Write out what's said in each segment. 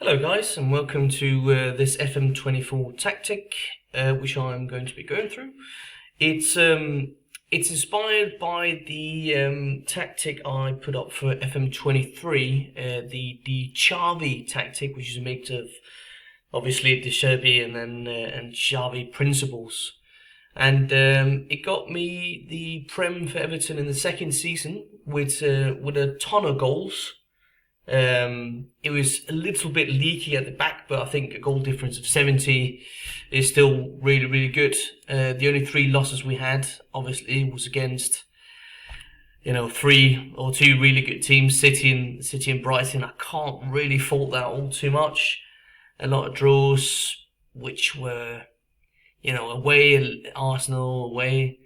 Hello guys, and welcome to this FM24 tactic, which I'm going to be going through. It's inspired by the tactic I put up for FM23, the Xavi tactic, which is a mix of obviously De Zerbi and Xavi principles. And it got me the Prem for Everton in the second season with a ton of goals. It was a little bit leaky at the back, but I think a goal difference of 70 is still really, really good. The only three losses we had, obviously, was against, three or two really good teams, City and Brighton. I can't really fault that all too much. A lot of draws, which were, away at Arsenal, away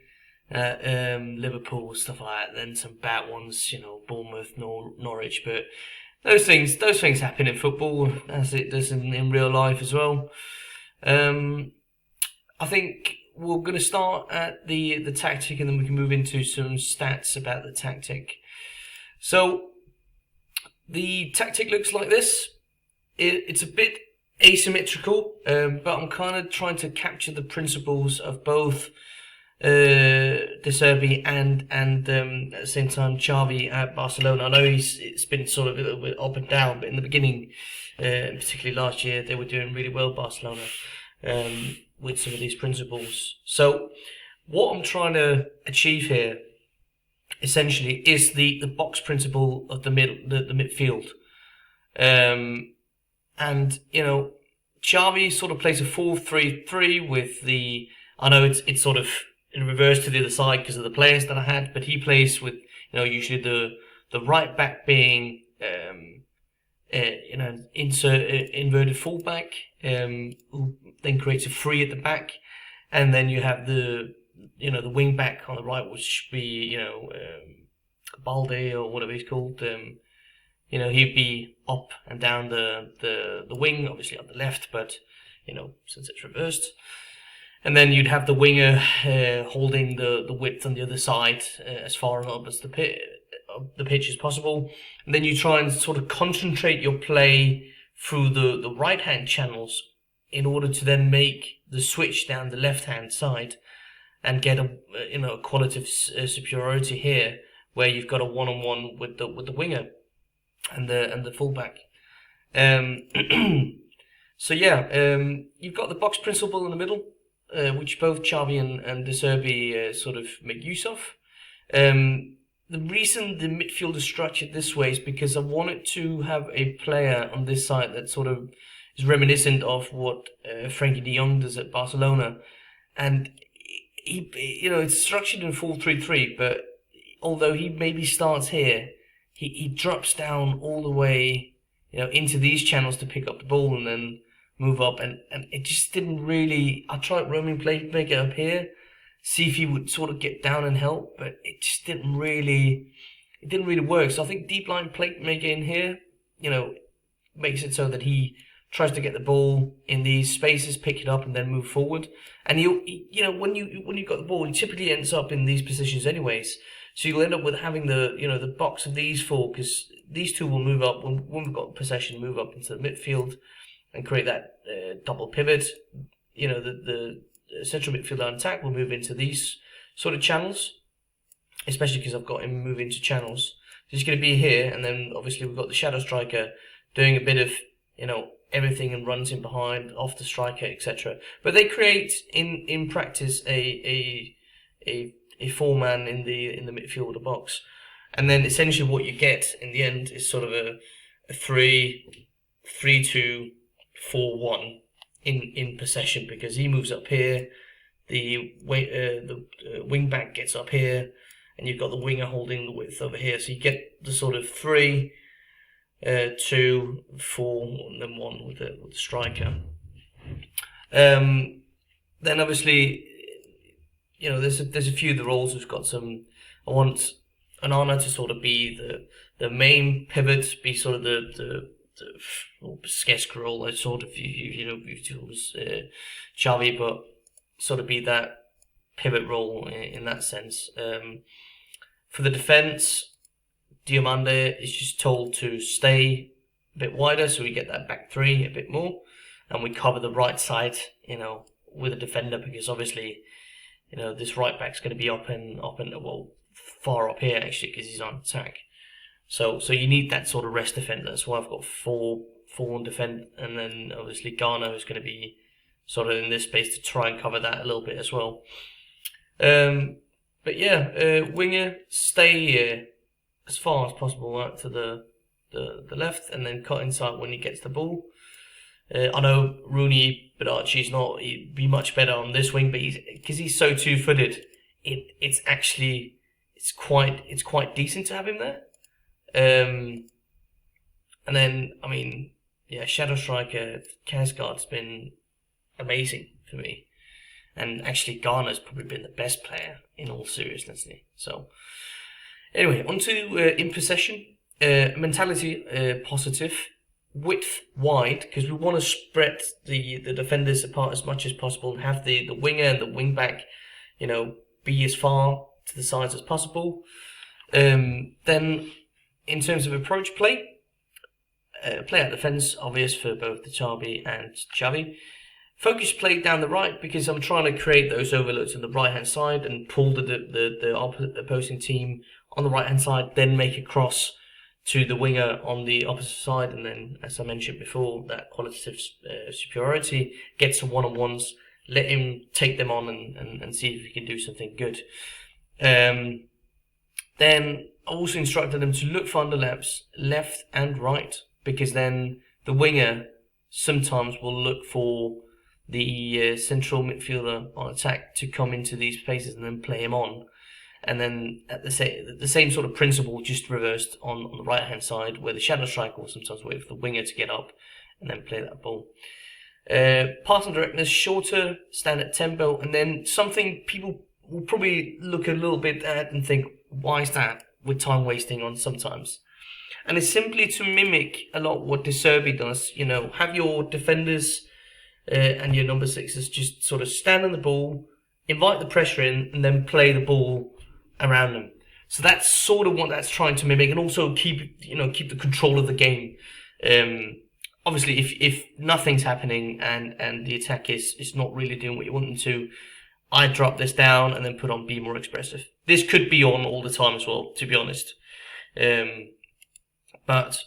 at Liverpool, stuff like that. Then some bad ones, Bournemouth, Norwich, but those things happen in football, as it does in real life as well. I think we're going to start at the tactic, and then we can move into some stats about the tactic. So the tactic looks like this. It's a bit asymmetrical, but I'm kind of trying to capture the principles of both De Zerbi and at the same time Xavi at Barcelona. I know it's been sort of a little bit up and down, but in the beginning, particularly last year, they were doing really well, Barcelona, with some of these principles. So what I'm trying to achieve here essentially is the box principle of the midfield. And Xavi sort of plays a 4-3-3 with I know it's sort of in reverse to the other side because of the players that I had, but he plays with, usually the right back being, inverted fullback, who then creates a free at the back, and then you have the wing back on the right, which would be, Balde or whatever he's called. He'd be up and down the wing, obviously on the left, but, since it's reversed. And then you'd have the winger holding the width on the other side as far up as the pitch as possible. And then you try and sort of concentrate your play through the right-hand channels in order to then make the switch down the left-hand side and get a qualitative superiority here, where you've got a one-on-one with the winger and the fullback. You've got the box principle in the middle, which both Xavi and De Zerbi sort of make use of. The reason the midfield is structured this way is because I wanted to have a player on this side that sort of is reminiscent of what Frankie de Jong does at Barcelona. And it's structured in 4-3-3, but although he maybe starts here, he drops down all the way, into these channels to pick up the ball and then move up, and it just didn't really. I tried roaming playmaker up here, see if he would sort of get down and help, but it just didn't really work. So I think deep line playmaker in here, makes it so that he tries to get the ball in these spaces, pick it up, and then move forward. And when you've got the ball, he typically ends up in these positions anyways. So you'll end up with having the box of these four, because these two will move up when we've got possession, move up into the midfield and create that double pivot. The central midfielder on attack will move into these sort of channels, especially because I've got him move into channels. So he's going to be here, and then obviously we've got the shadow striker doing a bit of everything and runs in behind, off the striker, etc. But they create in practice a four-man in the midfielder box, and then essentially what you get in the end is sort of a 3-2-4-1 in possession, because he moves up here, the wing back gets up here, and you've got the winger holding the width over here. So you get the sort of 3-2-4 and then 1 with the striker. Then obviously, there's a few of the roles we've got some. I want Onana to sort of be the main pivot, be sort of the Skesker role, I sort of, it was Xavi, but sort of be that pivot role in that sense. For the defence, Diomande is just told to stay a bit wider, so we get that back three a bit more, and we cover the right side, with a defender, because obviously, this right back's going to be up and well, far up here actually, because he's on attack. So you need that sort of rest defender. That's why I've got four on defend, and then obviously Garner is going to be sort of in this space to try and cover that a little bit as well. But yeah, winger, stay as far as possible out to the left, and then cut inside when he gets the ball. I know Rooney, but Archie's not. He'd be much better on this wing, but because he's so two-footed, it's quite decent to have him there. And then Shadow Striker Kasgard's been amazing for me, and actually Garner's probably been the best player in all seriousness. So anyway, onto in possession, mentality positive. Width wide, because we want to spread the defenders apart as much as possible and have the winger and the wing back, be as far to the sides as possible. Then in terms of approach play, play out defense, obvious for both the Xavi and Xavi. Focus play down the right, because I'm trying to create those overloads on the right hand side and pull the opposing team on the right hand side, then make a cross to the winger on the opposite side, and then, as I mentioned before, that qualitative superiority, get some one-on-ones, let him take them on and see if he can do something good. Then I also instructed them to look for underlaps left and right, because then the winger sometimes will look for the central midfielder on attack to come into these spaces and then play him on. And then at the same sort of principle, just reversed on the right hand side, where the shadow striker will sometimes wait for the winger to get up and then play that ball. Passing directness, shorter, standard tempo, and then something people will probably look a little bit at and think, why is that? With time wasting on sometimes. And it's simply to mimic a lot what De Zerbi does. Have your defenders and your number sixes just sort of stand on the ball, invite the pressure in, and then play the ball around them. So that's sort of what that's trying to mimic, and also keep the control of the game. Obviously, if nothing's happening and the attack is not really doing what you want them to, I drop this down and then put on be more expressive. This could be on all the time as well, to be honest. But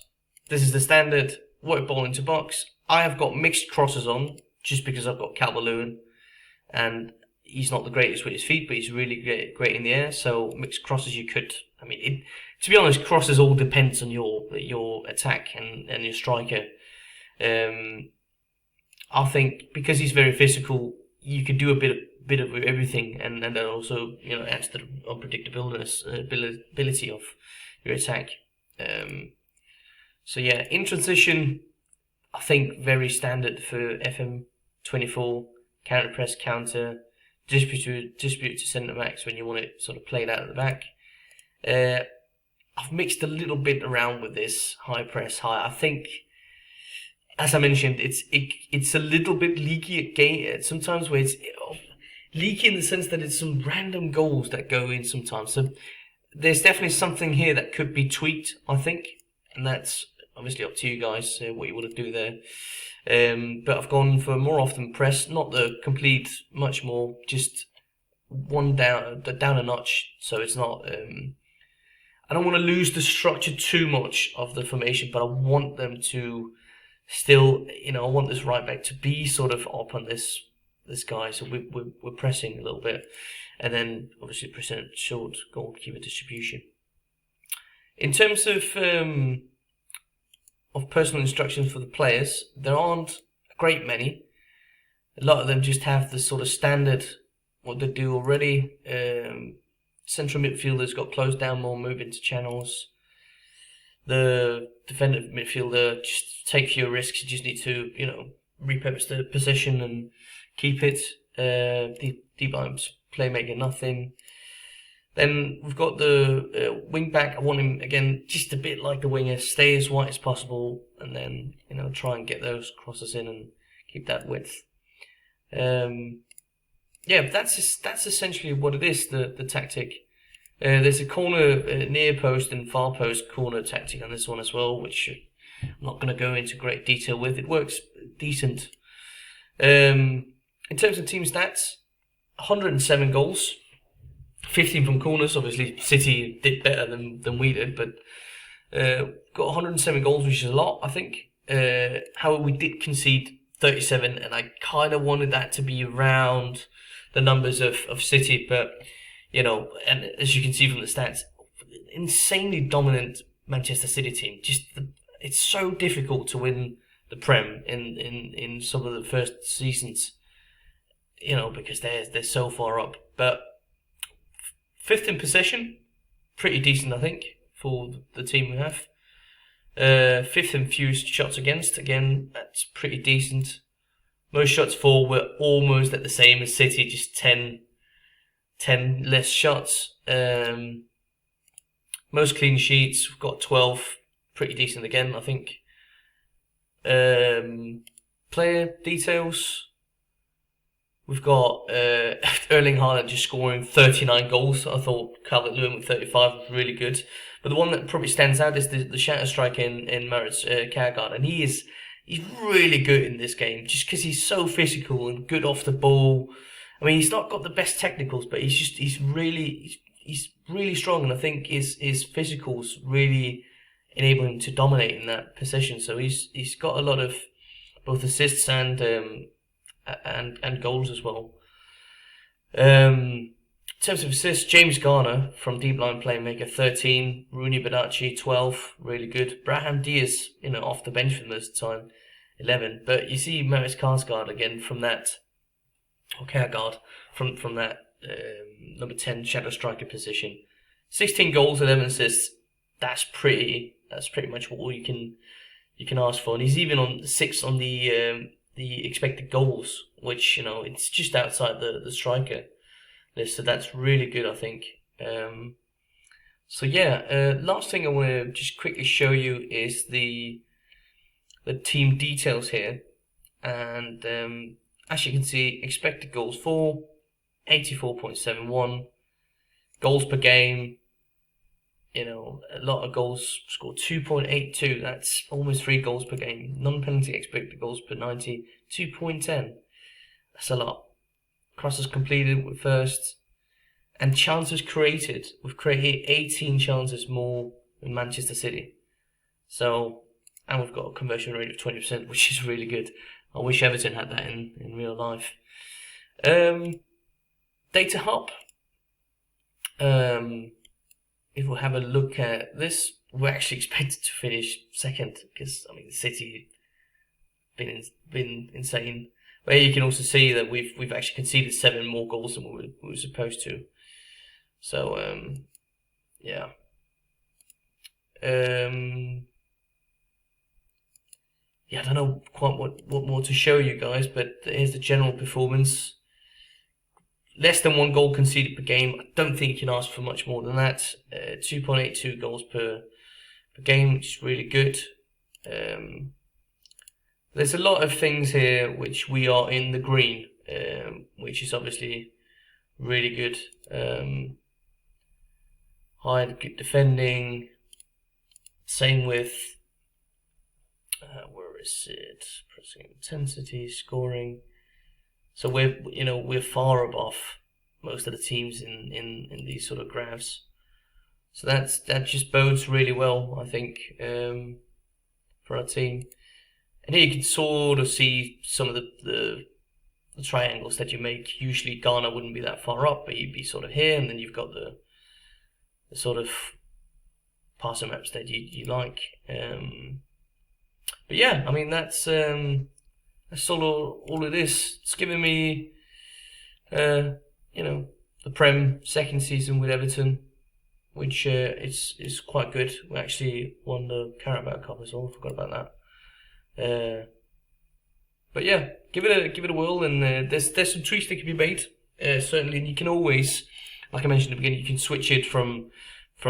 this is the standard work ball into box. I have got mixed crosses on just because I've got Calvert-Lewin, and he's not the greatest with his feet, but he's really great in the air. So mixed crosses, you could. To be honest, crosses all depends on your attack and your striker. I think because he's very physical, you could do a bit of everything, and then also adds to the unpredictability ability of your attack. So yeah, in transition, I think very standard for FM24, counter press, counter, dispute to centre backs when you want it sort of played out at the back. I've mixed a little bit around with this high press, high. I think, as I mentioned, it's a little bit leaky at sometimes, where it's leaky in the sense that it's some random goals that go in sometimes. So there's definitely something here that could be tweaked, I think, and that's obviously up to you guys what you want to do there. But I've gone for more often press, not the complete much more, just one down a notch. So it's not. I don't want to lose the structure too much of the formation, but I want them to still, I want this right back to be sort of up on this guy. So we're pressing a little bit, and then obviously present short goalkeeper distribution. In terms of personal instructions for the players, there aren't a great many. A lot of them just have the sort of standard what they do already. Central midfielders got closed down more, move into channels. The defensive midfielder, just take fewer risks. You just need to, repurpose the position and keep it. Deep lines, playmaker, nothing. Then we've got the wing back. I want him, again, just a bit like the winger, stay as wide as possible, and then, try and get those crosses in and keep that width. Yeah, that's essentially what it is, the tactic. There's a corner near post and far post corner tactic on this one as well, which I'm not going to go into great detail with. It works decent. In terms of team stats, 107 goals, 15 from corners. Obviously, City did better than we did, but got 107 goals, which is a lot, I think. However, we did concede 37, and I kind of wanted that to be around the numbers of City, but, you know, and as you can see from the stats, insanely dominant Manchester City team. It's so difficult to win the Prem in some of the first seasons, you know, because they're so far up. But fifth in possession, pretty decent, I think, for the team we have. Fifth in fewest shots against, again, that's pretty decent. Most shots for were almost at the same as City, just 10 less shots. Most clean sheets, we've got 12, pretty decent again, I think. Player details, we've got Erling Haaland just scoring 39 goals. I thought Calvert-Lewin with 35 was really good. But the one that probably stands out is the shatter strike in Maurits Kjærgaard, and he's really good in this game, just because he's so physical and good off the ball. I mean, he's not got the best technicals, but he's really strong, and I think his physicals really enable him to dominate in that position. So he's got a lot of both assists and goals as well. In terms of assists, James Garner from deep line playmaker, 13. Rooney Badachi, 12. Really good. Brahim Diaz, off the bench for most of the time, 11. But you see Maurits Kjærgaard again from that, or Kjærgaard from that number 10 shadow striker position. 16 goals, 11 assists. That's pretty much what you can ask for. And he's even on 6 on the expected goals, which it's just outside the striker list. So that's really good, I think. So yeah, last thing I want to just quickly show you is the team details here, and as you can see, expected goals for 84.71, goals per game. A lot of goals scored, 2.82. That's almost 3 goals per game. Non-penalty expected goals per 90, 2.10. That's a lot. Crosses completed with first. And chances created. We've created 18 chances more than Manchester City. So, and we've got a conversion rate of 20%, which is really good. I wish Everton had that in real life. Data Hub. If we have a look at this, we're actually expected to finish second because City been insane. But you can also see that we've actually conceded 7 more goals than we were supposed to. So yeah. Yeah, I don't know quite what more to show you guys, but here's the general performance. Less than 1 goal conceded per game. I don't think you can ask for much more than that. 2.82 goals per game, which is really good. There's a lot of things here which we are in the green, which is obviously really good. High good defending. Same with where is it? Pressing intensity, scoring. So we're far above most of the teams in these sort of graphs. So that just bodes really well, I think, for our team. And here you can sort of see some of the triangles that you make. Usually Ghana wouldn't be that far up, but you'd be sort of here, and then you've got the sort of passer maps that you like. But yeah, that's all it is. It's given me, the Prem second season with Everton, which is quite good. We actually won the Carabao Cup as well. Forgot about that. But yeah, give it a whirl, and there's some tweaks that can be made. Certainly, and you can always, like I mentioned at the beginning, you can switch it from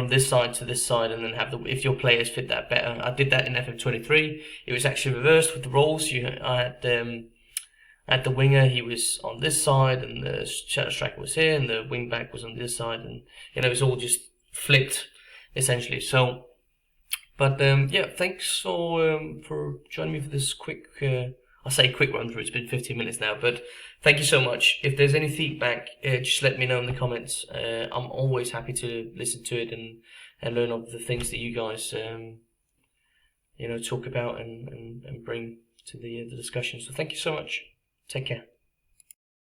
this side to this side, and then have if your players fit that better. I did that in FM23. It was actually reversed with the roles. I had the winger, he was on this side, and the shadow striker was here, and the wing back was on this side, and it was all just flipped essentially. So, But yeah, thanks for joining me for this quick. I say quick run through. It's been 15 minutes now, but thank you so much. If there's any feedback, just let me know in the comments. I'm always happy to listen to it and learn of the things that you guys talk about and bring to the discussion. So thank you so much. Take care.